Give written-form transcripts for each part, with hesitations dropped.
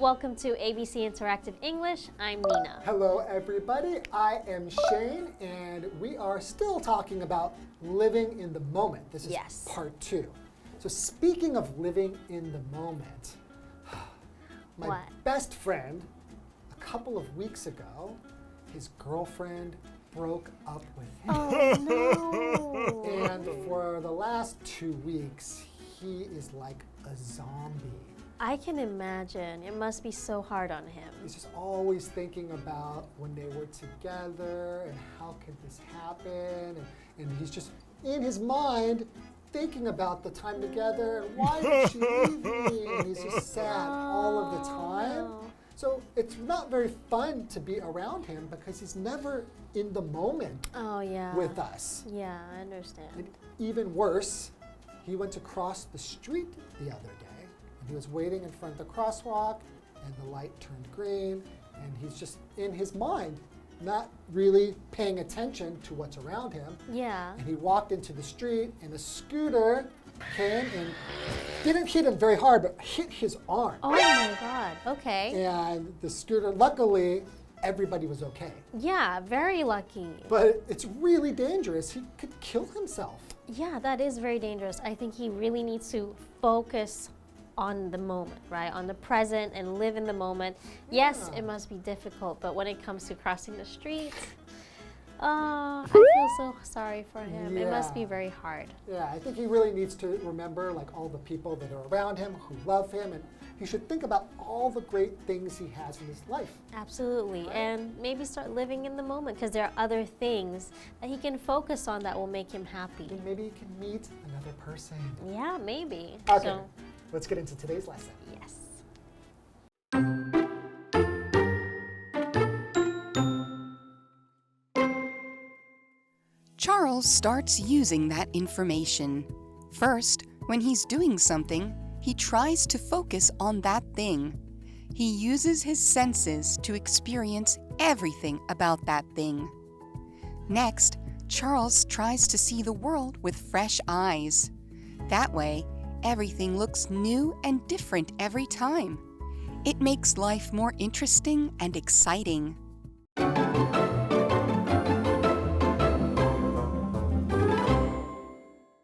Welcome to ABC Interactive English. I'm Nina. Hello, everybody. I am Shane, and we are still talking about living in the moment. This is part 2. So speaking of living in the moment, my best friend, a couple of weeks ago, his girlfriend broke up with him. Oh, no. And for the last 2 weeks, he is like a zombie. I can imagine. It must be so hard on him. He's just always thinking about when they were together and how could this happen. And he's just in his mind thinking about the time together and why did she leave me? And he's just sad all of the time. No. So it's not very fun to be around him because he's never in the moment with us. Yeah, I understand. And even worse, he went to cross the street the other day. And he was waiting in front of the crosswalk, and the light turned green, and he's just in his mind, not really paying attention to what's around him. Yeah. And he walked into the street, and a scooter came and didn't hit him very hard, but hit his arm. Oh my God. Okay. And the scooter, luckily, everybody was okay. Yeah, very lucky. But it's really dangerous. He could kill himself. Yeah, that is very dangerous. I think he really needs to focus on the moment, right? On the present and live in the moment. Yes, it must be difficult, but when it comes to crossing the street, I feel so sorry for him. It must be very hard. Yeah, I think he really needs to remember like all the people that are around him who love him, and he should think about all the great things he has in his life. Absolutely, and maybe start living in the moment because there are other things that he can focus on that will make him happy. And maybe he can meet another person. Yeah, maybe. Okay, So, let's get into today's lesson. yes. Charles starts using that information. First, when he's doing something, he tries to focus on that thing. He uses his senses to experience everything about that thing. Next, Charles tries to see the world with fresh eyes. That way, everything looks new and different every time. It makes life more interesting and exciting.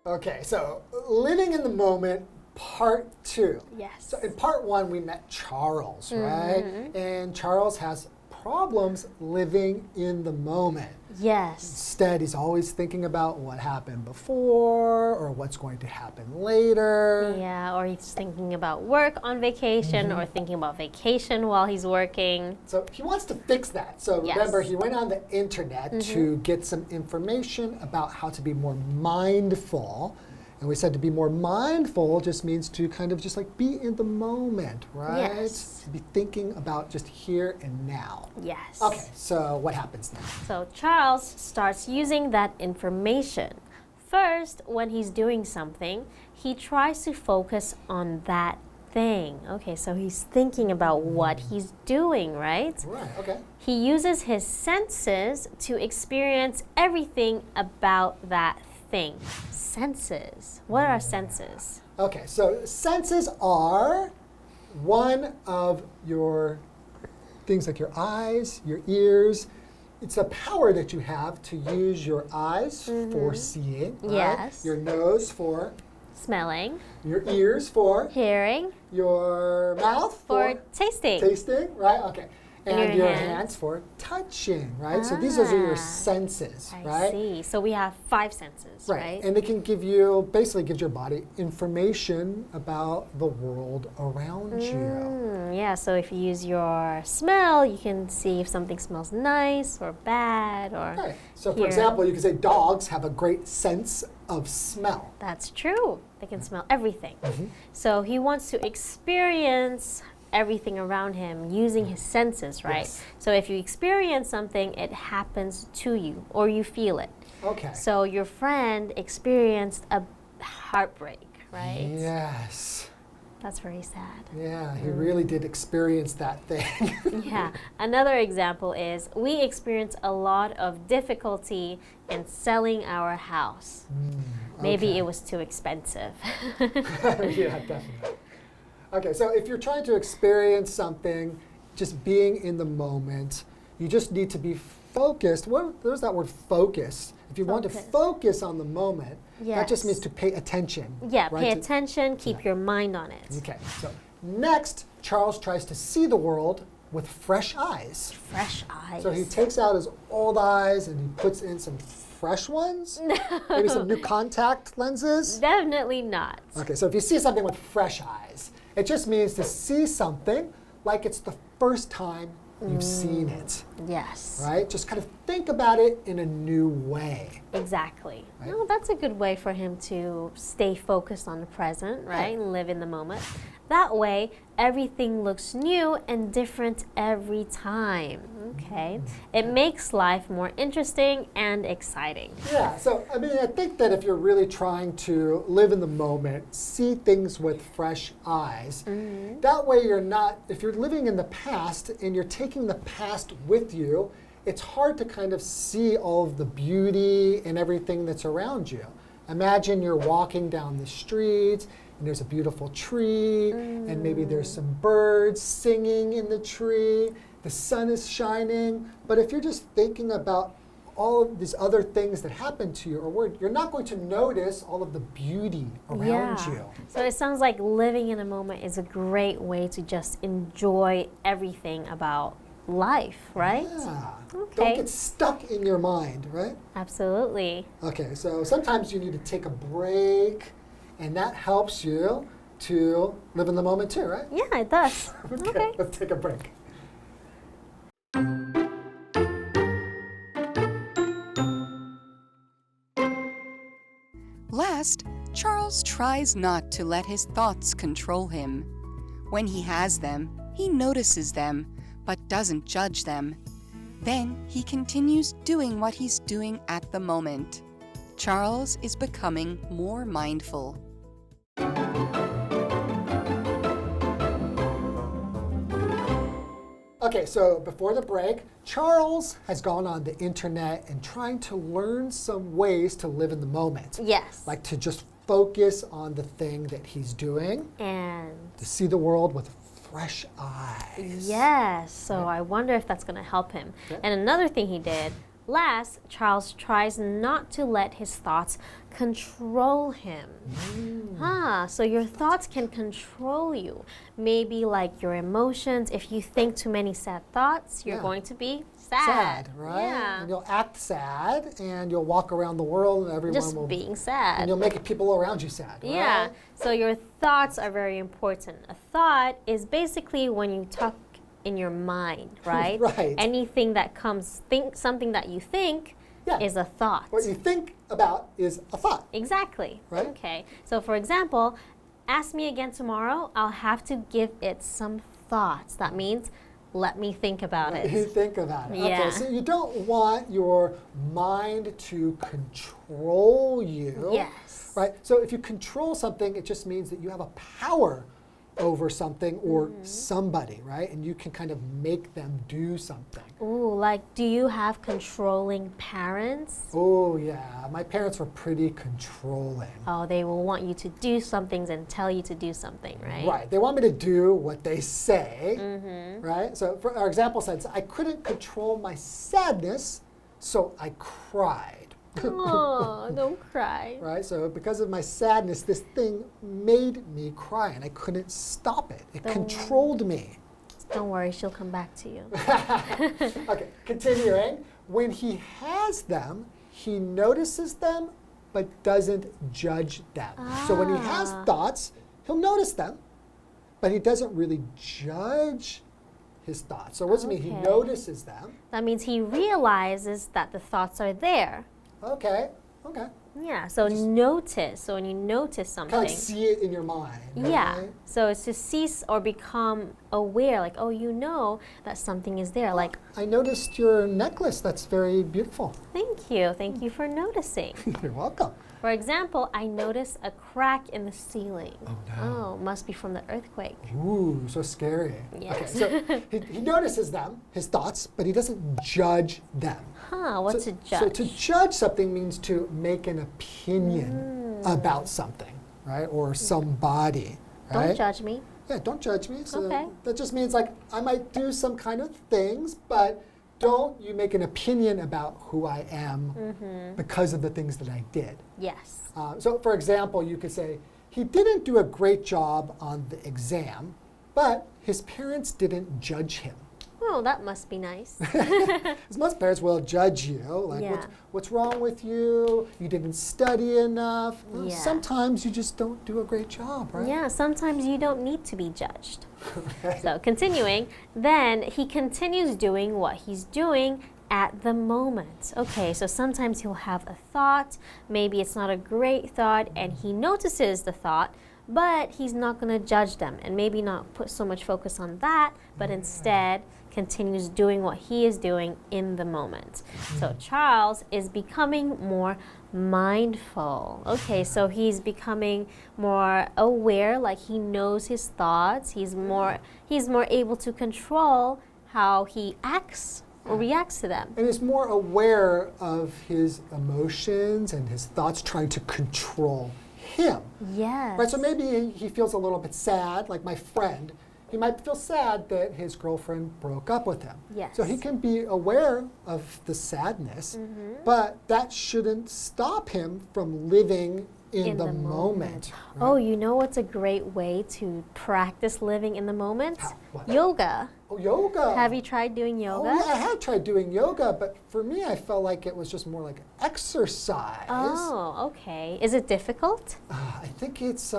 Okay, so living in the moment, part 2. Yes. So in part 1, we met Charles, right? And Charles has problems living in the moment. Yes. Instead, he's always thinking about what happened before or what's going to happen later. Yeah, or he's thinking about work on vacation or thinking about vacation while he's working. So he wants to fix that. So remember, he went on the internet to get some information about how to be more mindful. And we said to be more mindful just means to kind of just like be in the moment, right? Yes. To be thinking about just here and now. Yes. Okay, so what happens now? So Charles starts using that information. First, when he's doing something, he tries to focus on that thing. Okay, so he's thinking about what he's doing, right? Right, okay. He uses his senses to experience everything about that thing. Senses. What are senses? Okay, so senses are one of your things like your eyes, your ears. It's a power that you have to use your eyes for seeing, right? Yes. Your nose for Smelling. your ears for Hearing. your mouth For tasting. tasting, right? Okay. And your your hands. hands for touching, right? So these are your senses, I right? see. So we have 5 senses, right? And it can give you, basically gives your body information about the world around you. Yeah, so if you use your smell, you can see if something smells nice or bad or Right. So for hear. example, you could say dogs have a great sense of smell. That's true. They can smell everything. So he wants to experience everything around him using his senses, right? Yes. So if you experience something, it happens to you or you feel it. Okay. So your friend experienced a heartbreak, right? Yes. That's very sad. Yeah, he really did experience that thing. Yeah. Another example is we experience a lot of difficulty in selling our house. Maybe okay. it was too expensive. Yeah, definitely. Okay, so if you're trying to experience something, just being in the moment, you just need to be focused. There's that word focus. If you want to focus on the moment, that just means to pay attention. Yeah, right? pay attention, keep your mind on it. Okay, so next, Charles tries to see the world with fresh eyes. Fresh eyes. So he takes out his old eyes and he puts in some fresh ones? Maybe some new contact lenses? Definitely not. Okay, so if you see something with fresh eyes, it just means to see something like it's the first time you've seen it. Yes. Right? Just kind of think about it in a new way. Exactly. Right? No, that's a good way for him to stay focused on the present, right? And live in the moment. That way, everything looks new and different every time. Okay. It makes life more interesting and exciting. Yeah, so I mean, I think that if you're really trying to live in the moment, see things with fresh eyes, that way you're not, if you're living in the past and you're taking the past with you, it's hard to kind of see all of the beauty and everything that's around you. Imagine you're walking down the street and there's a beautiful tree and maybe there's some birds singing in the tree. The sun is shining, but if you're just thinking about all of these other things that happen to you or word, you're not going to notice all of the beauty around you. So it sounds like living in a moment is a great way to just enjoy everything about life, right? Yeah. Okay. Don't get stuck in your mind, right? Absolutely. Okay, so sometimes you need to take a break, and that helps you to live in the moment too, right? Yeah, it does. Okay, let's take a break. Last, Charles tries not to let his thoughts control him. When he has them, he notices them, but doesn't judge them. Then he continues doing what he's doing at the moment. Charles is becoming more mindful. Okay, so before the break, Charles has gone on the internet and trying to learn some ways to live in the moment. Yes. Like to just focus on the thing that he's doing. And to see the world with fresh eyes. yes, so I wonder if that's going to help him. And another thing he did, last, Charles tries not to let his thoughts control him. So your thoughts can control you. Maybe like your emotions. If you think too many sad thoughts, you're going to be sad. Right? Yeah. And you'll act sad, and you'll walk around the world, and everyone Just will being sad. And you'll make people around you sad. Yeah. Right? So your thoughts are very important. A thought is basically when you talk in your mind, right? Right. Anything that comes, something that you think is a thought. What you think about is a thought. Exactly. Right? Okay. So for example, ask me again tomorrow, I'll have to give it some thoughts. That means let me think about it. You think about it. Yeah. Okay, so you don't want your mind to control you. Yes. Right? So if you control something, it just means that you have a power over something or somebody, right? And you can kind of make them do something. Ooh, like do you have controlling parents? Oh yeah, my parents were pretty controlling. Oh, they will want you to do some things and tell you to do something, right? Right, they want me to do what they say, right? So for our example says, I couldn't control my sadness, so I cried. Oh, don't cry. Right, so because of my sadness, this thing made me cry and I couldn't stop it. It controlled me. Don't worry, she'll come back to you. Okay, continuing. When he has them, he notices them but doesn't judge them. So when he has thoughts, he'll notice them, but he doesn't really judge his thoughts. So what does it mean? He notices them. That means he realizes that the thoughts are there. Okay, okay. Yeah, so notice. So when you notice Kind something. of like see it in your mind. Yeah, Right? so it's to cease or become aware, like, oh, you know that something is there. Like, I noticed your necklace. That's very beautiful. thank you for noticing. You're welcome. For example, I noticed a crack in the ceiling. Oh, no. Oh, must be from the earthquake. Ooh, so scary. Yes. Okay, so he notices them, his thoughts, but he doesn't judge them. Huh, what's so, a judge? So to judge something means to make an opinion about something, right? Or somebody, right? Don't judge me. Yeah, don't judge me. So Okay. that just means like I might do some kind of things, but don't you make an opinion about who I am because of the things that I did. Yes. So for example, you could say, he didn't do a great job on the exam, but his parents didn't judge him. Oh, that must be nice. Because most parents will judge you, like Yeah. what's wrong with you? You didn't study enough. Well, Yeah. sometimes you just don't do a great job, right? Yeah, sometimes you don't need to be judged. Okay. So continuing, then he continues doing what he's doing at the moment. Okay, so sometimes he'll have a thought, maybe it's not a great thought, and he notices the thought, but he's not going to judge them and maybe not put so much focus on that, but instead continues doing what he is doing in the moment. So Charles is becoming more mindful. Okay, so he's becoming more aware, like he knows his thoughts. He's more able to control how he acts or reacts to them. And he's more aware of his emotions and his thoughts, trying to control him. Yes. Right, so maybe he feels a little bit sad, like my friend. He might feel sad that his girlfriend broke up with him. Yes. So he can be aware of the sadness, but that shouldn't stop him from living in the moment. Right? Oh, you know what's a great way to practice living in the moment? How? What? Yoga. Oh, yoga. Have you tried doing yoga? Oh, yeah, I have tried doing yoga, but for me, I felt like it was just more like exercise. Oh, okay. Is it difficult? I think it's,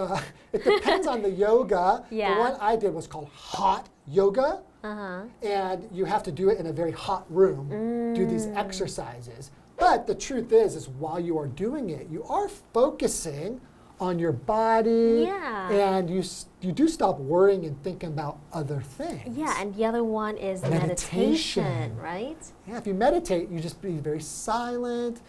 it depends on the yoga. Yeah. The one I did was called hot yoga. Uh-huh. And you have to do it in a very hot room, do these exercises. But the truth is while you are doing it, you are focusing on your body, Yeah. and you do stop worrying and thinking about other things. Yeah, and the other one is meditation, right? Yeah, if you meditate, you just be very silent,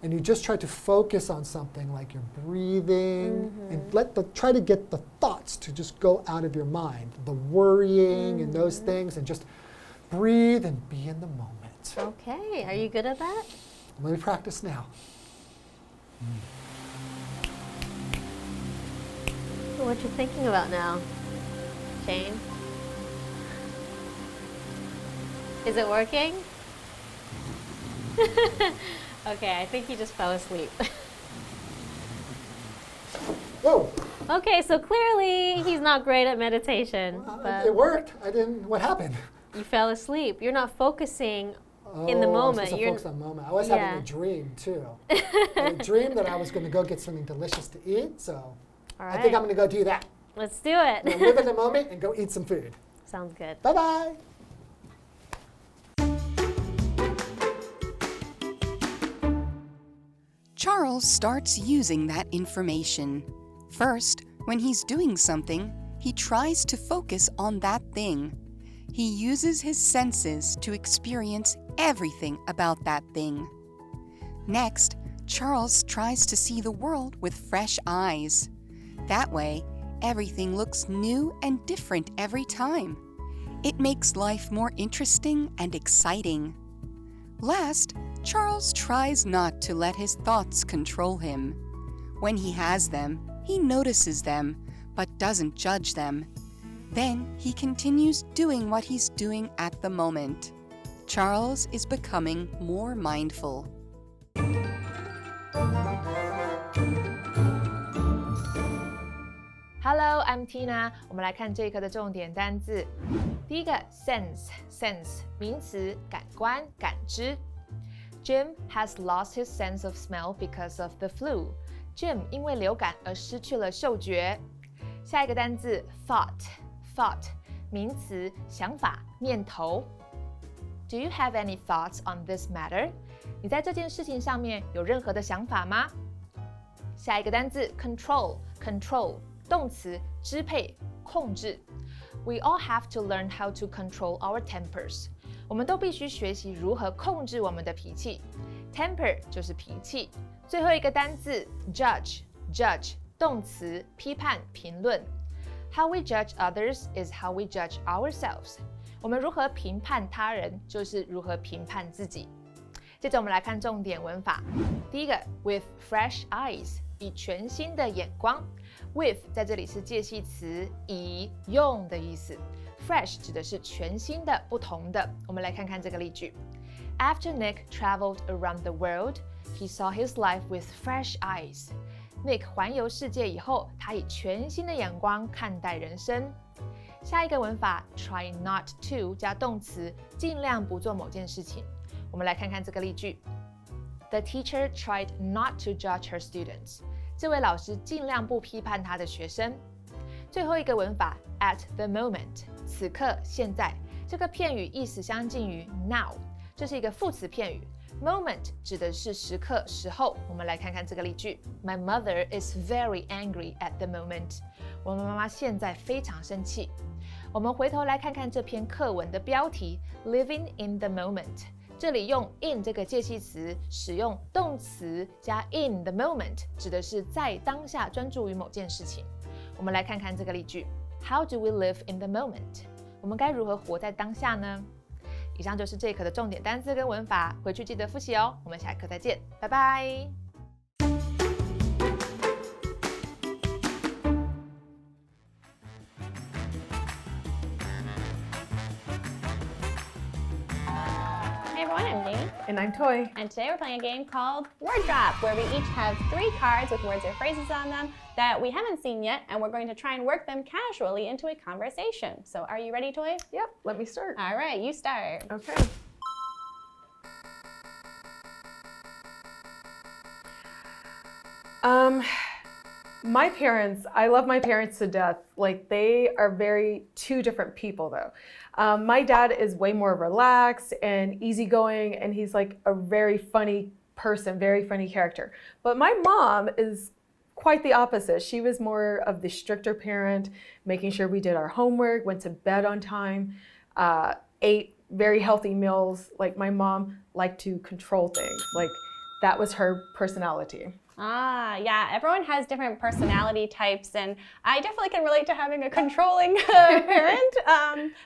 and you just try to focus on something like your breathing, and try to get the thoughts to just go out of your mind, the worrying and those things, and just breathe and be in the moment. Okay, are you good at that? Let me practice now. What you thinking about now, Shane? Is it working? Okay, I think he just fell asleep. Whoa! Okay, so clearly he's not great at meditation. But It worked. What happened? you fell asleep. You're not focusing in the moment. I was You're focused on the moment. I was having a dream too. I had a dream that I was going to go get something delicious to eat, so All I think right. I'm going to go do that. Let's do it. Live in the moment and go eat some food. Sounds good. Bye-bye. Charles starts using that information. First, when he's doing something, he tries to focus on that thing. He uses his senses to experience everything about that thing. Next, Charles tries to see the world with fresh eyes. That way, everything looks new and different every time. It makes life more interesting and exciting. Last, Charles tries not to let his thoughts control him. When he has them, he notices them, but doesn't judge them. Then he continues doing what he's doing at the moment. Charles is becoming more mindful. Hello, I'm Tina. 我们来看这一课的重点单字。第一个 sense 名词，感官、感知。Jim has lost his sense of smell because of the flu. Jim 因为流感而失去了嗅觉。下一个单字 thought 名词，想法、念头。Do you have any thoughts on this matter? 你在这件事情上面有任何的想法吗？下一个单字 control 动词，支配、控制。We all have to learn how to control our tempers. 我们都必须学习如何控制我们的脾气。Temper 就是脾气。最后一个单字 judge 动词，批判、评论。How we judge others is how we judge ourselves. 我们如何评判他人，就是如何评判自己。接着我们来看重点文法。第一个 with fresh eyes 以全新的眼光。With 在这里是介系词，以用的意思。Fresh 指的是全新的、不同的。我们来看看这个例句。After Nick traveled around the world, he saw his life with fresh eyes. Nick 环游世界以后，他以全新的眼光看待人生。下一个文法 try not to 加动词，尽量不做某件事情。我们来看看这个例句。The teacher tried not to judge her students. 这位老师尽量不批判他的学生。最后一个文法 at the moment， 此刻、现在。这个片语意思相近于 now， 这是一个副词片语。Moment 指的是时刻、时候。我们来看看这个例句。My mother is very angry at the moment. 我妈妈现在非常生气。我们回头来看看这篇课文的标题 Living in the moment。这里用 in 这个介系词，使用动词加 in the moment， 指的是在当下专注于某件事情。我们来看看这个例句。How do we live in the moment？ 我们该如何活在当下呢？以上就是这一课的重点单字跟文法，回去记得复习哦。我们下一课再见，拜拜。Hey everyone, I'm Jamie. And I'm Toi. And today we're playing a game called Word Drop, where we each have 3 cards with words or phrases on them that we haven't seen yet, and we're going to try and work them casually into a conversation. So are you ready, Toi? Yep, let me start. All right, you start. Okay. My parents, I love my parents to death. Like, they are two different people though. My dad is way more relaxed and easygoing, and he's like a very funny person, very funny character. But my mom is quite the opposite. She was more of the stricter parent, making sure we did our homework, went to bed on time, ate very healthy meals. Like, my mom liked to control things. Like, that was her personality. Yeah, everyone has different personality types, and I definitely can relate to having a controlling parent.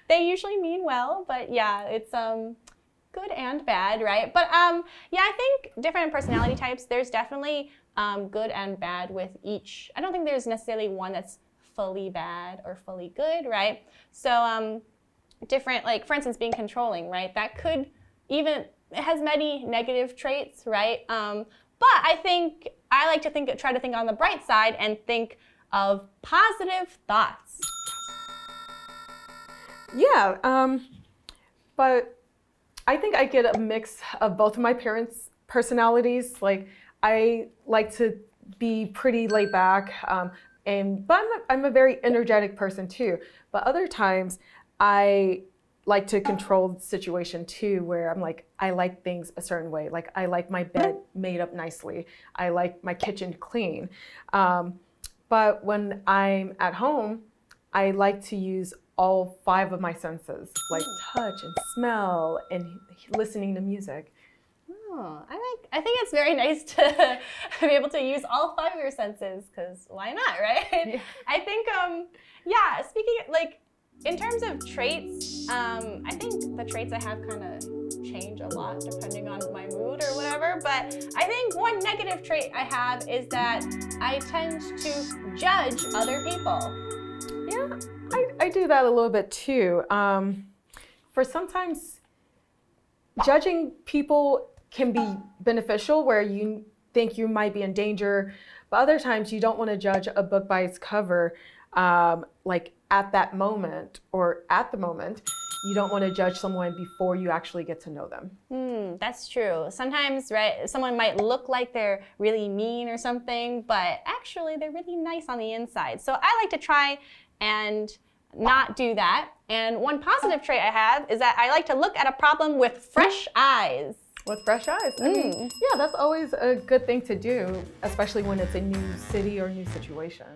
They usually mean well, but yeah, it's good and bad, right? But yeah, I think different personality types, there's definitely good and bad with each. I don't think there's necessarily one that's fully bad or fully good, right? So different, like for instance, being controlling, right? That could even, it has many negative traits, right? But I think I like to try to think on the bright side and think of positive thoughts. Yeah, but I think I get a mix of both of my parents' personalities. Like, I like to be pretty laid back, but I'm a very energetic person too. But other times, I like to control the situation too, where I'm like, I like things a certain way. Like, I like my bed made up nicely. I like my kitchen clean. But when I'm at home, I like to use all 5 of my senses, like touch and smell and listening to music. Oh, I think it's very nice to be able to use all 5 of your senses, because why not, right? Yeah. I think, yeah, speaking, like, in terms of traits, I think the traits I have kind of change a lot depending on my mood or whatever, but I think one negative trait I have is that I tend to judge other people. Yeah, I do that a little bit too. For sometimes judging people can be beneficial, where you think you might be in danger, but other times you don't want to judge a book by its cover. Like at that moment or at the moment, you don't want to judge someone before you actually get to know them. That's true. Sometimes, right, someone might look like they're really mean or something, but actually they're really nice on the inside. So I like to try and not do that. And one positive trait I have is that I like to look at a problem with fresh eyes. With fresh eyes. I mean, yeah, that's always a good thing to do, especially when it's a new city or new situation.